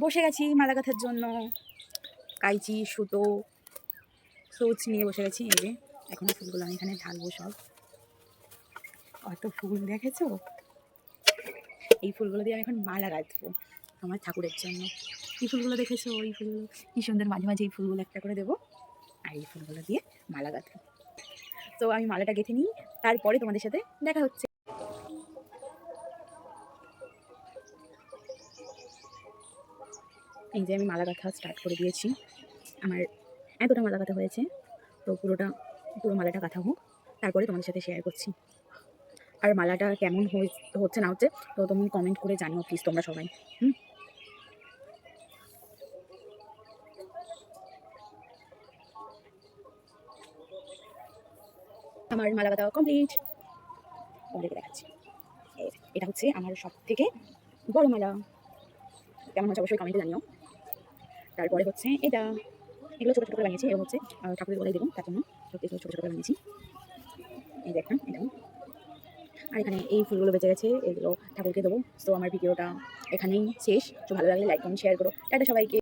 বসে গেছি মালা গাঁথার জন্য। কাইচি, সুতো, সোচ নিয়ে বসে গেছি। এই যে এখন ফুলগুলো আমি এখানে ঢালবো সব। কত ফুল দেখেছো? এই ফুলগুলো দিয়ে আমি এখন মালা গাঁথবো আমার ঠাকুরের জন্য। এই ফুলগুলো দেখেছো? এই ফুলগুলো কি সুন্দর, মাঝে মাঝে এই ফুলগুলো একটা করে দেবো আর এই ফুলগুলো দিয়ে মালা গাঁথবো। তো আমি মালাটা গেঁথে নিই, তারপরে তোমাদের সাথে দেখা হচ্ছে। এই যে আমি মালা গাঁথা স্টার্ট করে দিয়েছি। আমার এতটা মালা গাঁথা হয়েছে, তো পুরো মালাটা গাঁথা হোক, তারপরে তোমাদের সাথে শেয়ার করছি। আর মালাটা কেমন হচ্ছে না হচ্ছে তো তুমি কমেন্ট করে জানিও প্লিজ তোমরা সবাই। আমার মালা গাঁথা কমপ্লিট, তোমাদেরকে দেখাচ্ছি। এটা হচ্ছে আমার সব থেকে বড় মালা। কেমন হচ্ছে অবশ্যই কমেন্টে জানিও। তারপরে হচ্ছে এটা, এগুলো ছোটো ছোটো করে বানিয়েছি। এগুলো হচ্ছে ঠাকুরের গলায় দেবো, তার জন্য সব কিছু ছোটো ছোটো করে বানিয়েছি। এই দেখুন এটা। আর এখানে এই ফুলগুলো বেঁচে গেছে, এগুলো ঠাকুরকে দেবো। তো আমার ভিডিওটা এখানেই শেষ। তো ভালো লাগলে লাইক কমেন্ট শেয়ার করো। টাটা সবাইকে।